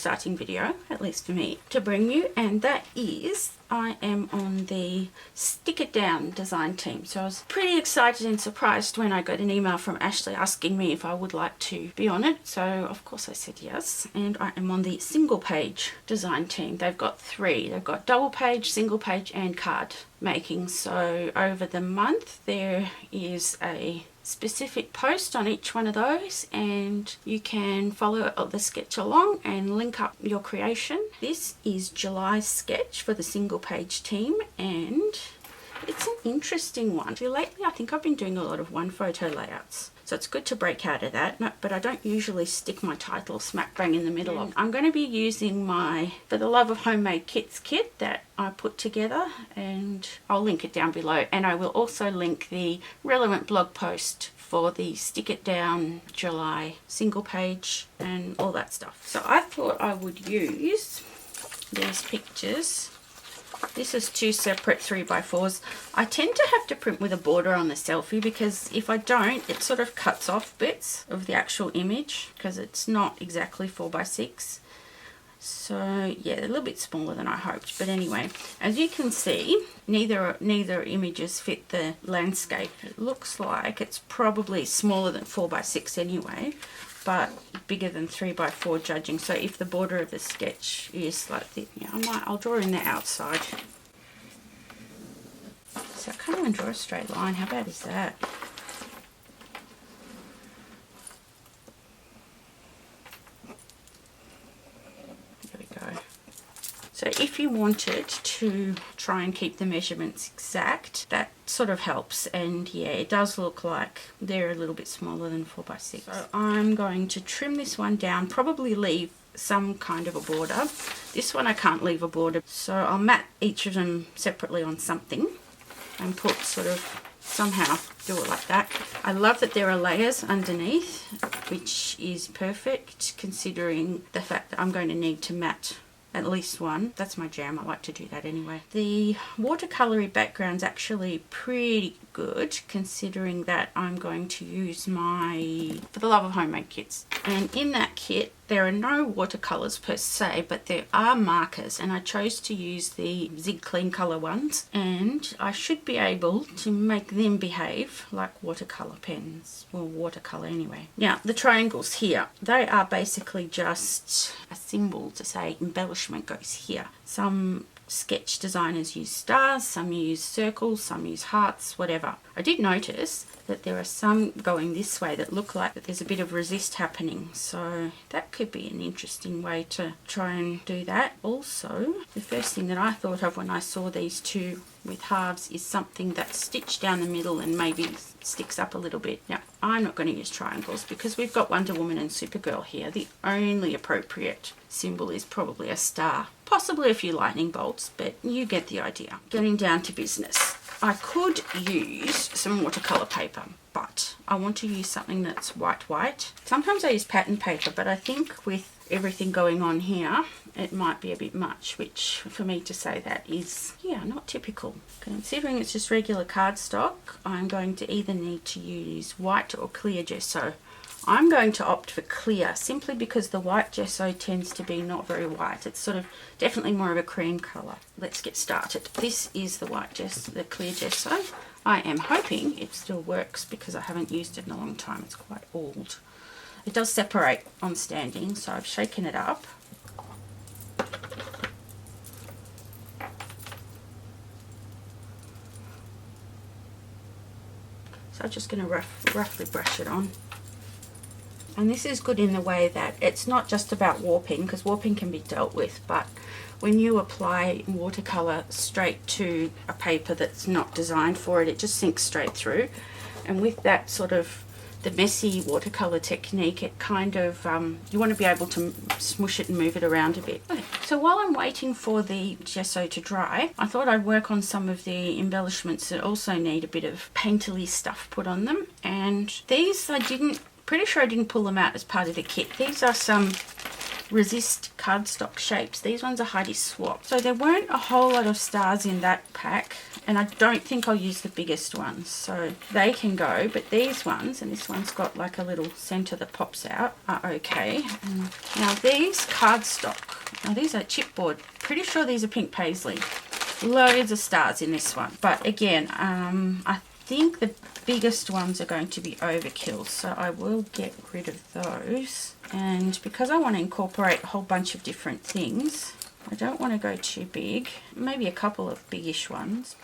exciting video, at least for me, to bring you, and that is I am on the Stick It Down design team. So I was pretty excited and surprised when I got an email from Ashley asking me if I would like to be on it. So of course I said yes, and I am on the single page design team. They've got 3. They've got double page, single page and card making. So over the month there is a specific post on each one of those, and you can follow the sketch along and link up your creation. This is July's sketch for the single page team, and it's an interesting one. Lately I think I've been doing a lot of one photo layouts, so it's good to break out of that. No, but I don't usually stick my title smack bang in the middle of. I'm going to be using my For the Love of Homemade Kits kit that I put together, and I'll link it down below, and I will also link the relevant blog post for the Stick It Down July single page and all that stuff. So I thought I would use these pictures. This is 2 separate 3x4s. I tend to have to print with a border on the selfie, because if I don't, it sort of cuts off bits of the actual image because it's not exactly 4x6. So yeah, they're a little bit smaller than I hoped, but anyway, as you can see, neither images fit the landscape. It looks like it's probably smaller than 4x6 anyway, but bigger than 3x4 judging. So if the border of the sketch is like this, yeah, I'll draw in the outside. So I can't even draw a straight line. How bad is that? So if you wanted to try and keep the measurements exact, that sort of helps. And yeah, it does look like they're a little bit smaller than 4x6. So I'm going to trim this one down, probably leave some kind of a border. This one I can't leave a border, so I'll mat each of them separately on something and put sort of somehow do it like that. I love that there are layers underneath, which is perfect considering the fact that I'm going to need to mat at least one. That's my jam. I like to do that anyway. The watercolory background's actually pretty good considering that I'm going to use my For the Love of Homemade Kits. And in that kit there are no watercolors per se, but there are markers, and I chose to use the Zig Clean Color ones, and I should be able to make them behave like watercolor pens, or watercolor anyway. Now the triangles here, they are basically just a symbol to say embellishment goes here. Some sketch designers use stars, some use circles, some use hearts, whatever. I did notice that there are some going this way that look like that there's a bit of resist happening, so that could be an interesting way to try and do that. Also, the first thing that I thought of when I saw these two with halves is something that's stitched down the middle and maybe sticks up a little bit. Now, I'm not going to use triangles because we've got Wonder Woman and Supergirl here. The only appropriate symbol is probably a star, possibly a few lightning bolts, but you get the idea. Getting down to business. I could use some watercolor paper, but I want to use something that's white. Sometimes I use pattern paper, but I think with everything going on here, it might be a bit much, which for me to say that is, yeah, not typical. Considering it's just regular cardstock, I'm going to either need to use white or clear gesso. I'm going to opt for clear simply because the white gesso tends to be not very white. It's sort of definitely more of a cream colour. Let's get started. This is the white gesso, the clear gesso. I am hoping it still works because I haven't used it in a long time. It's quite old. It does separate on standing, so I've shaken it up. So I'm just going to roughly brush it on. And this is good in the way that it's not just about warping, because warping can be dealt with, but when you apply watercolor straight to a paper that's not designed for it, it just sinks straight through. And with that sort of the messy watercolor technique, it kind of, you want to be able to smush it and move it around a bit. Okay. So while I'm waiting for the gesso to dry, I thought I'd work on some of the embellishments that also need a bit of painterly stuff put on them. And these pretty sure I didn't pull them out as part of the kit. These are some resist cardstock shapes. These ones are Heidi Swap. So there weren't a whole lot of stars in that pack, and I don't think I'll use the biggest ones, so they can go. But these ones, and this one's got like a little center that pops out, are okay. Now these cardstock, now these are chipboard. Pretty sure these are pink paisley. Loads of stars in this one, but again, I think the biggest ones are going to be overkill, so I will get rid of those. And because I want to incorporate a whole bunch of different things, I don't want to go too big. Maybe a couple of biggish ones.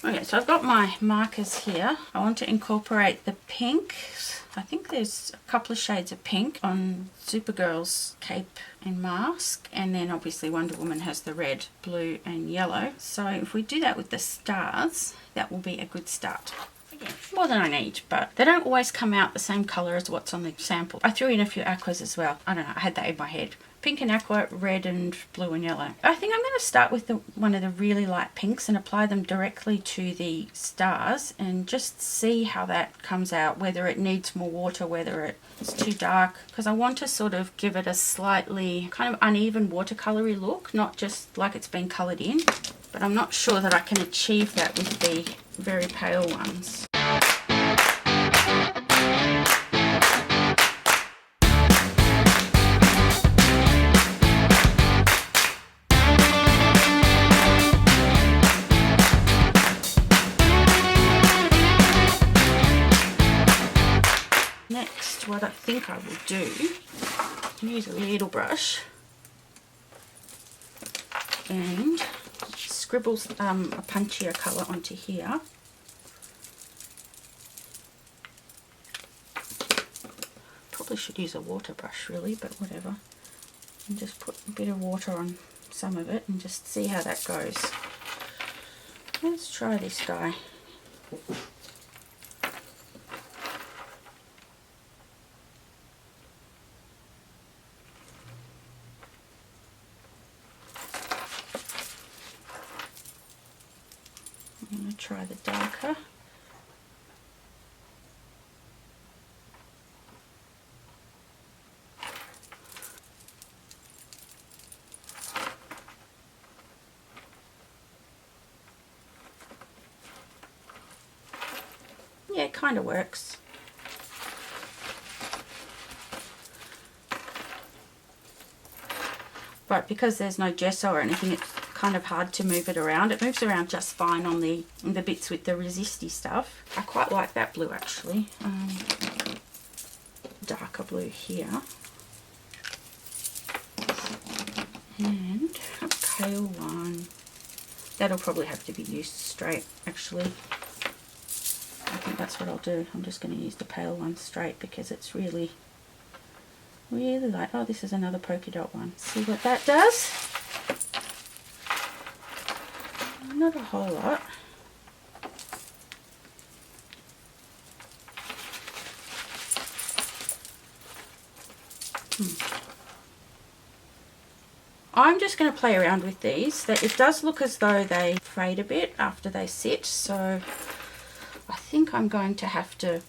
Okay, so I've got my markers here. I want to incorporate the pinks. I think there's a couple of shades of pink on Supergirl's cape and mask, and then obviously Wonder Woman has the red, blue and yellow. So if we do that with the stars, that will be a good start. Again, more than I need, but they don't always come out the same colour as what's on the sample. I threw in a few aquas as well. I don't know, I had that in my head. Pink and aqua, red and blue and yellow. I think I'm going to start with one of the really light pinks and apply them directly to the stars and just see how that comes out, whether it needs more water, whether it's too dark, because I want to sort of give it a slightly kind of uneven watercolory look, not just like it's been coloured in, but I'm not sure that I can achieve that with the very pale ones. Next, what I think I will do, use a little brush and scribble a punchier colour onto here. Probably should use a water brush really, but whatever. And just put a bit of water on some of it and just see how that goes. Let's try this guy. I'm going to try the darker. Yeah, it kind of works. But because there's no gesso or anything, it's kind of hard to move it around. It moves around just fine on the bits with the resisty stuff. I quite like that blue actually. Darker blue here. And a pale one. That'll probably have to be used straight actually. I think that's what I'll do. I'm just going to use the pale one straight because it's really light. Oh, this is another polka dot one. See what that does? Not a whole lot. I'm just going to play around with these. It does look as though they fade a bit after they sit, so I think I'm going to have to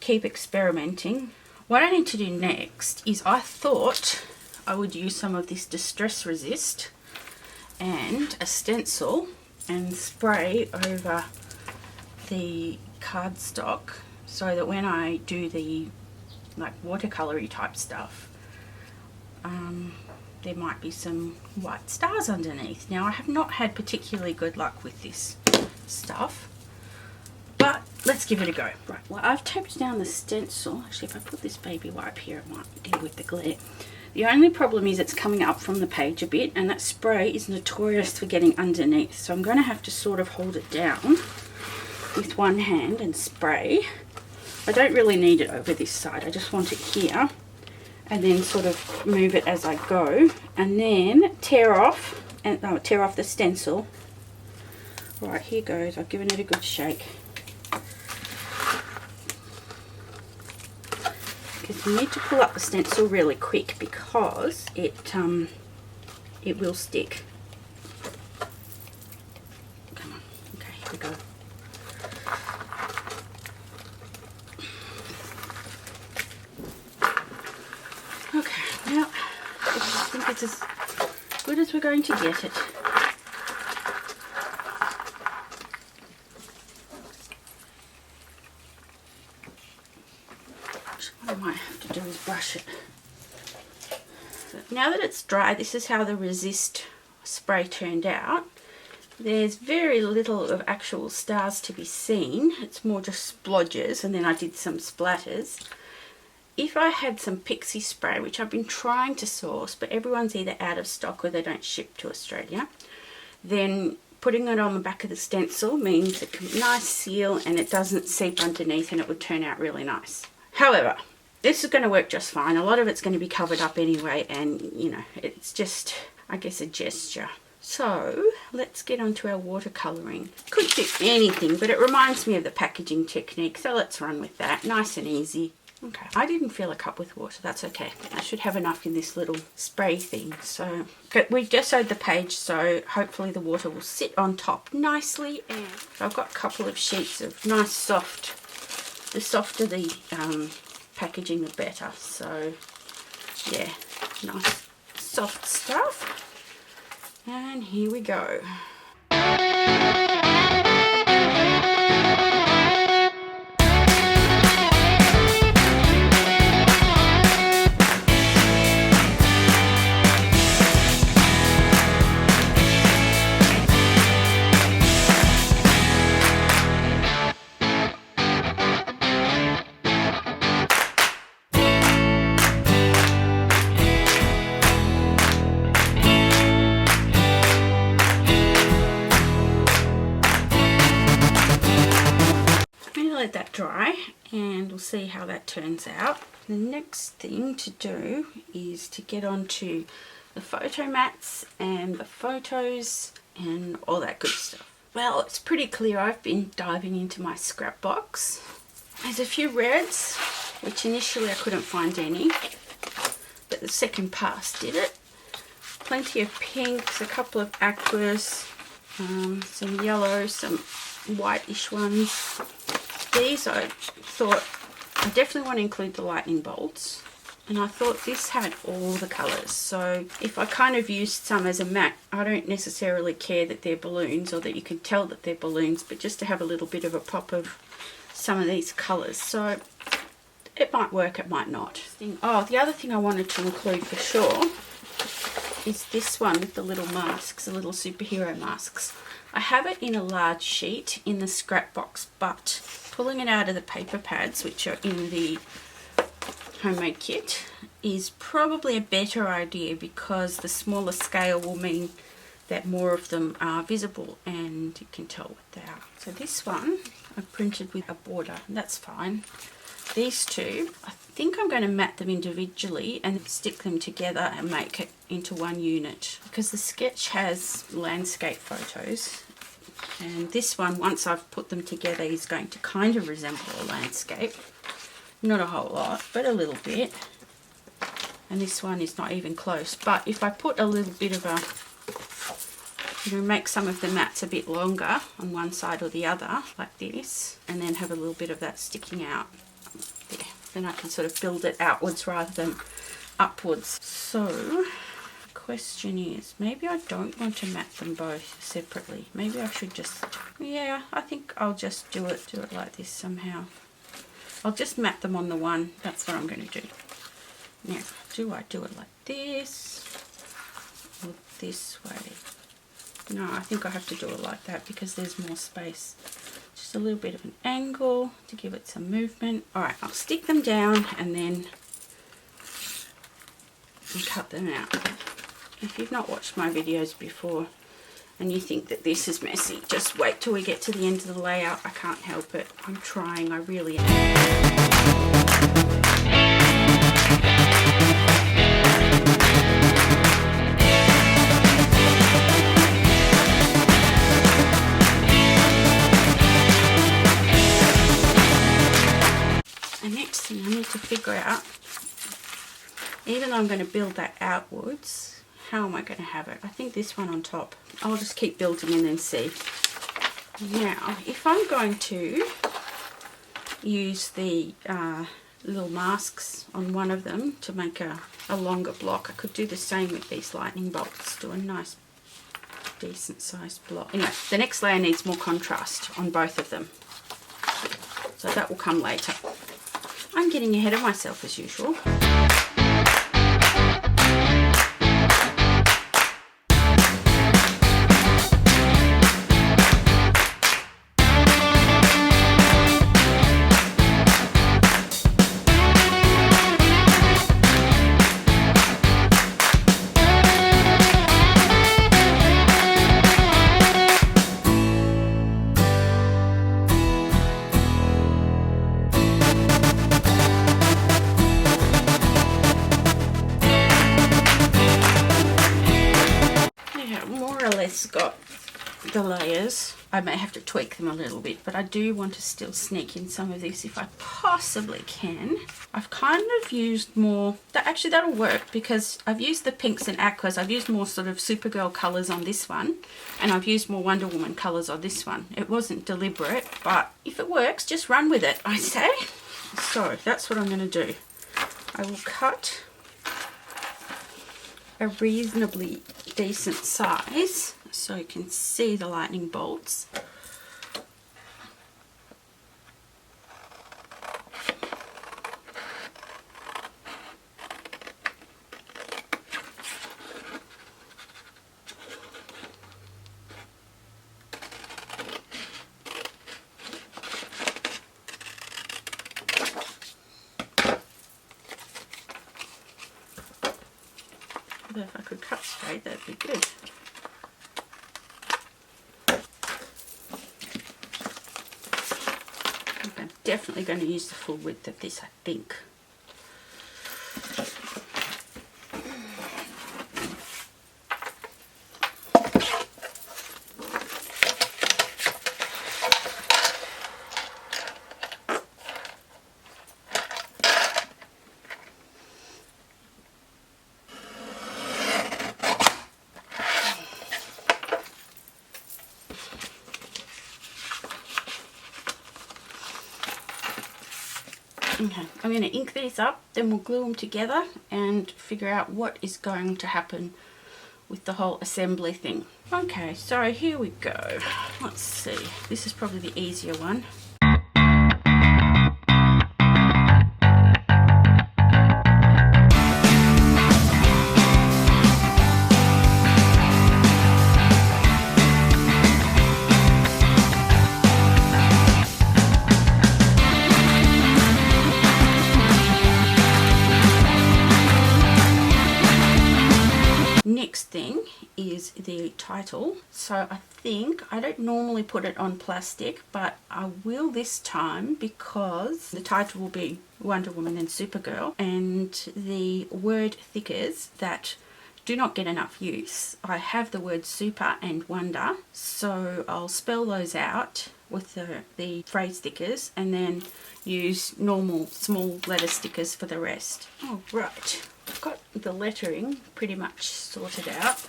keep experimenting. What I need to do next is I thought I would use some of this Distress Resist and a stencil and spray over the cardstock so that when I do the like watercolory type stuff, there might be some white stars underneath. Now I have not had particularly good luck with this stuff, but let's give it a go. Right, well I've taped down the stencil. Actually, if I put this baby wipe here, it might deal with the glare. The only problem is it's coming up from the page a bit, and that spray is notorious for getting underneath. So I'm going to have to sort of hold it down with one hand and spray. I don't really need it over this side. I just want it here, and then sort of move it as I go, and then tear off the stencil. Right, here goes. I've given it a good shake. Because you need to pull up the stencil really quick because it will stick. Come on. Okay, here we go. Okay, now I think as good as we're going to get it. What I might have to do is brush it. So now that it's dry, this is how the resist spray turned out. There's very little of actual stars to be seen. It's more just splodges, and then I did some splatters. If I had some pixie spray, which I've been trying to source, but everyone's either out of stock or they don't ship to Australia, then putting it on the back of the stencil means it's a nice seal and it doesn't seep underneath, and it would turn out really nice. However, this is going to work just fine. A lot of it's going to be covered up anyway, and you know, it's just, I guess, a gesture. So let's get onto our watercolouring. Could do anything, but it reminds me of the packaging technique, so let's run with that. Nice and easy. Okay, I didn't fill a cup with water. That's okay. I should have enough in this little spray thing. So we gessoed the page, so hopefully the water will sit on top nicely. And I've got a couple of sheets of nice soft. The softer the packaging, the better. So yeah, nice soft stuff. And here we go. Let that dry and we'll see how that turns out. The next thing to do is to get onto the photo mats and the photos and all that good stuff. Well, it's pretty clear I've been diving into my scrap box. There's a few reds, which initially I couldn't find any, but the second pass did it. Plenty of pinks, a couple of aquas, some yellow, some whitish ones. These I thought I definitely want to include the lightning bolts, and I thought this had all the colours, so if I kind of used some as a matte, I don't necessarily care that they're balloons or that you can tell that they're balloons, but just to have a little bit of a pop of some of these colours. So it might work, it might not. Oh, the other thing I wanted to include for sure is this one with the little masks, the little superhero masks. I have it in a large sheet in the scrap box, but pulling it out of the paper pads, which are in the homemade kit, is probably a better idea because the smaller scale will mean that more of them are visible and you can tell what they are. So this one I printed with a border, and that's fine. These two, I think I'm going to mat them individually and stick them together and make it into one unit, because the sketch has landscape photos, and this one, once I've put them together, is going to kind of resemble a landscape. Not a whole lot, but a little bit. And this one is not even close. But if I put a little bit of a, you know, make some of the mats a bit longer on one side or the other, like this, and then have a little bit of that sticking out there, then I can sort of build it outwards rather than upwards. So question is, maybe I don't want to mat them both separately. Maybe I should just, yeah, I think I'll just do it like this somehow. I'll just mat them on the one. That's what I'm going to do. Now, do I do it like this or this way? No, I think I have to do it like that because there's more space. Just a little bit of an angle to give it some movement. Alright, I'll stick them down and then cut them out. If you've not watched my videos before and you think that this is messy, just wait till we get to the end of the layout. I can't help it. I'm trying, I really am. The next thing I need to figure out, even though I'm going to build that outwards, how am I going to have it? I think this one on top. I'll just keep building and then see. Now, if I'm going to use the little masks on one of them to make a longer block. I could do the same with these lightning bolts, do a nice decent sized block. Anyway, the next layer needs more contrast on both of them, so that will come later. I'm getting ahead of myself as usual. Got the layers. I may have to tweak them a little bit, but I do want to still sneak in some of this if I possibly can. I've kind of used more, actually that'll work because I've used the pinks and aquas. I've used more sort of Supergirl colours on this one, and I've used more Wonder Woman colours on this one. It wasn't deliberate, but if it works, just run with it, I say. So that's what I'm going to do. I will cut a reasonably decent size so you can see the lightning bolts. If I could cut straight, that'd be good. I'm definitely going to use the full width of this, I think. Okay, I'm going to ink these up, then we'll glue them together and figure out what is going to happen with the whole assembly thing. Okay, so here we go. Let's see. This is probably the easier one. Next thing is the title. So I don't normally put it on plastic, but I will this time because the title will be Wonder Woman and Supergirl, and the word thickers that do not get enough use. I have the word super and wonder, so I'll spell those out with the phrase stickers and then use normal small letter stickers for the rest. All right. I've got the lettering pretty much sorted out.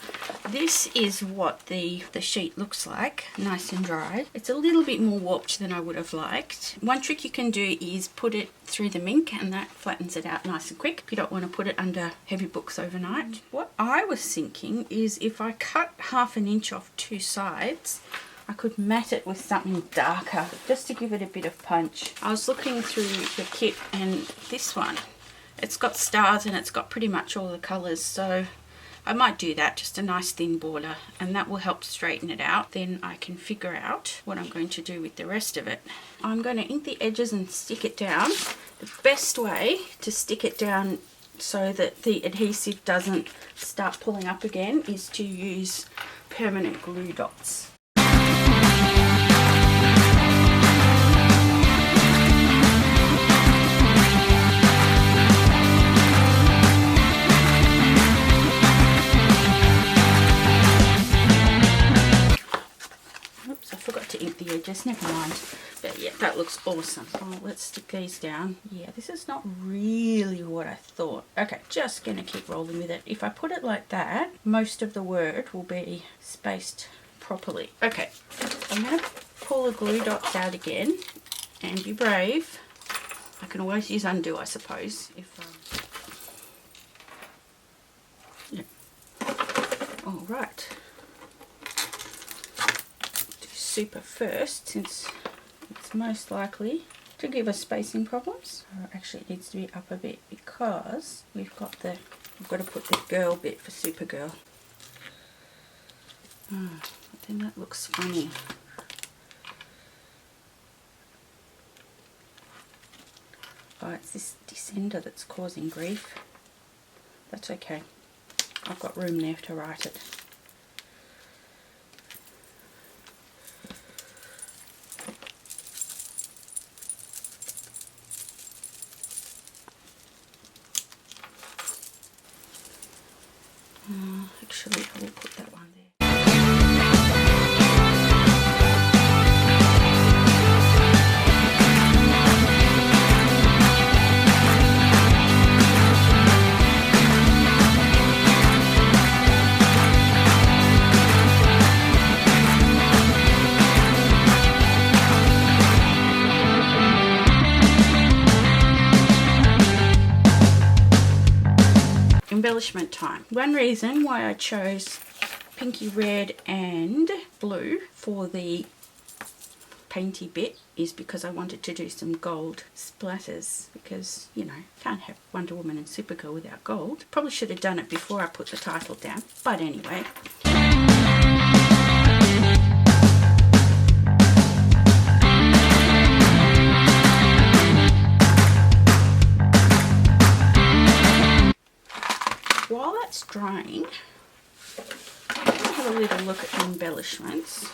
This is what the sheet looks like, nice and dry. It's a little bit more warped than I would have liked. One trick you can do is put it through the ink and that flattens it out nice and quick if you don't want to put it under heavy books overnight. What I was thinking is if I cut 1/2 inch off two sides, I could mat it with something darker just to give it a bit of punch. I was looking through the kit and this one, it's got stars and it's got pretty much all the colours, so I might do that, just a nice thin border, and that will help straighten it out. Then I can figure out what I'm going to do with the rest of it. I'm going to ink the edges and stick it down. The best way to stick it down so that the adhesive doesn't start pulling up again is to use permanent glue dots. The edges, never mind, but yeah, that looks awesome. Oh, let's stick these down. Yeah, this is not really what I thought. Okay, just gonna keep rolling with it. If I put it like that, most of the word will be spaced properly. Okay, I'm gonna pull the glue dots out again and be brave. I can always use undo, I suppose, if yeah. All right. Do super first, since it's most likely to give us spacing problems. Or actually, it needs to be up a bit because we've got to put the girl bit for Supergirl. But then that looks funny. Oh, it's this descender that's causing grief. That's okay. I've got room there to write it. Actually, I will put that one there. Embellishment time. One reason why I chose pinky red and blue for the painty bit is because I wanted to do some gold splatters, because, you know, can't have Wonder Woman and Supergirl without gold. Probably should have done it before I put the title down, but anyway. While that's drying, let's have a little look at the embellishments.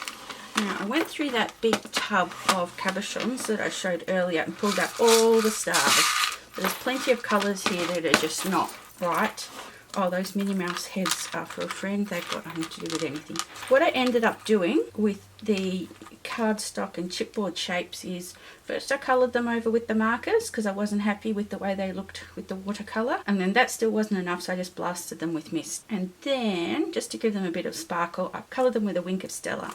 Now, I went through that big tub of cabochons that I showed earlier and pulled out all the stars. There's plenty of colours here that are just not right. Oh, those Minnie Mouse heads are for a friend. They've got nothing to do with anything. What I ended up doing with the cardstock and chipboard shapes is, first I coloured them over with the markers because I wasn't happy with the way they looked with the watercolour, and then that still wasn't enough, so I just blasted them with mist. And then, just to give them a bit of sparkle, I coloured them with a Wink of Stella.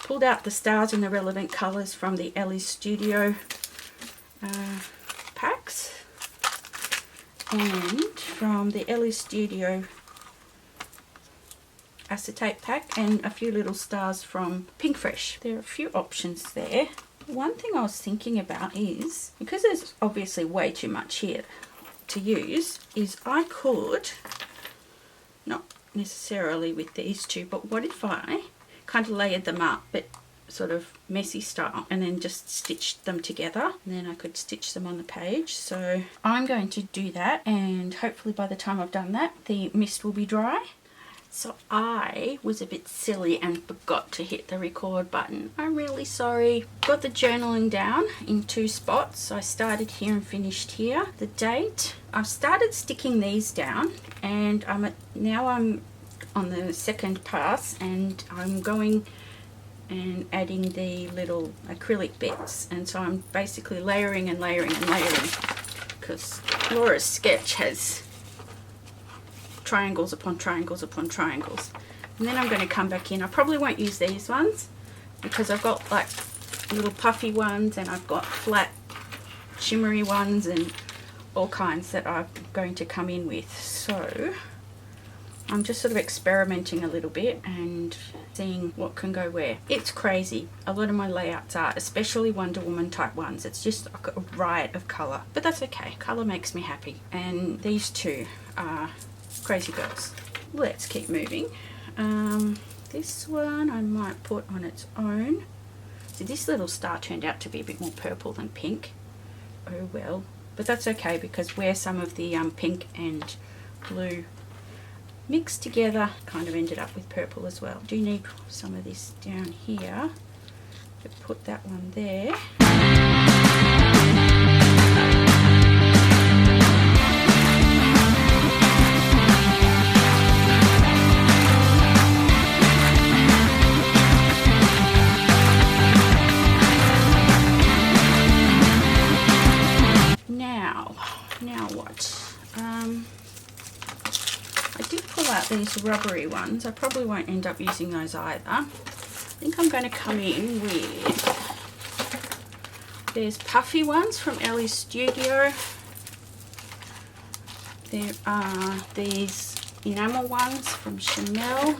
Pulled out the stars and the relevant colours from the Ellie's Studio packs, and from the Ellie's Studio acetate pack, and a few little stars from Pink Fresh. There are a few options there. One thing I was thinking about is, because there's obviously way too much here to use, is I could, not necessarily with these two, but what if I kind of layered them up, but sort of messy style, and then just stitched them together, and then I could stitch them on the page. So I'm going to do that, and hopefully by the time I've done that, the mist will be dry. So I was a bit silly and forgot to hit the record button. I'm really sorry. Got the journaling down in 2 spots. I started here and finished here. The date, I've started sticking these down, and now I'm on the second pass, and I'm going and adding the little acrylic bits, and so I'm basically layering and layering and layering, because Laura's sketch has triangles upon triangles upon triangles. And then I'm going to come back in. I probably won't use these ones because I've got like little puffy ones, and I've got flat shimmery ones, and all kinds that I'm going to come in with. So I'm just sort of experimenting a little bit and seeing what can go where. It's crazy. A lot of my layouts are, especially Wonder Woman type ones. It's just like a riot of colour, but that's okay. Colour makes me happy, and these two are crazy girls. Let's keep moving. This one I might put on its own. So this little star turned out to be a bit more purple than pink. Oh well, but that's okay, because where some of the pink and blue mixed together kind of ended up with purple as well. Do need some of this down here, to put that one there. Now what? I did pull out these rubbery ones. I probably won't end up using those either. I think I'm going to come in with There's puffy ones from Ellie's Studio. There are these enamel ones from Chanel.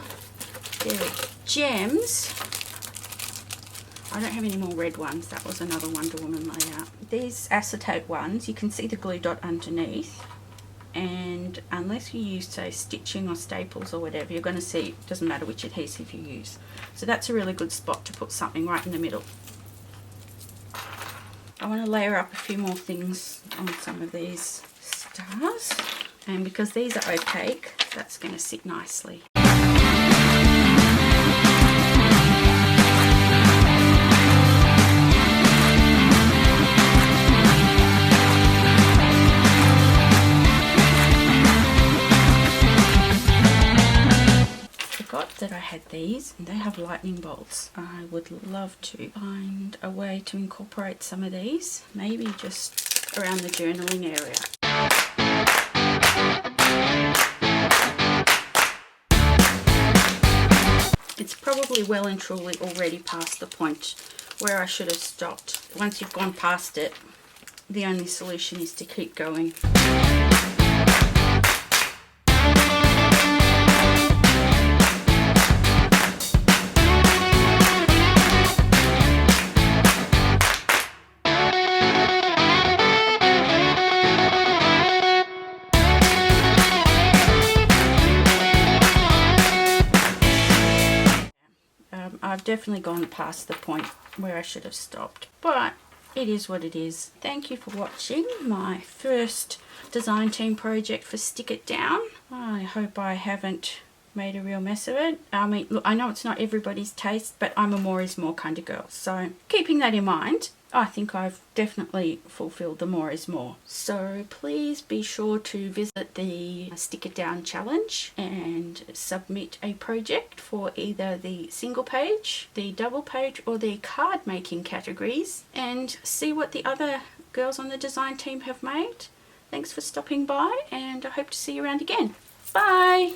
There are gems. I don't have any more red ones. That was another Wonder Woman layout. These acetate ones, you can see the glue dot underneath. And unless you use, say, stitching or staples or whatever, you're going to see it doesn't matter which adhesive you use. So that's a really good spot to put something right in the middle. I want to layer up a few more things on some of these stars. And because these are opaque, that's going to sit nicely. That I had these, and they have lightning bolts. I would love to find a way to incorporate some of these, maybe just around the journaling area. It's probably well and truly already past the point where I should have stopped. Once you've gone past it, the only solution is to keep going. I've definitely gone past the point where I should have stopped, but it is what it is. Thank you for watching my first design team project for Stick It Down. I hope I haven't made a real mess of it. I mean, look, I know it's not everybody's taste, but I'm a more is more kind of girl. So keeping that in mind, I think I've definitely fulfilled the more is more. So please be sure to visit the Stick It Down challenge and submit a project for either the single page, the double page, or the card making categories, and see what the other girls on the design team have made. Thanks for stopping by, and I hope to see you around again. Bye!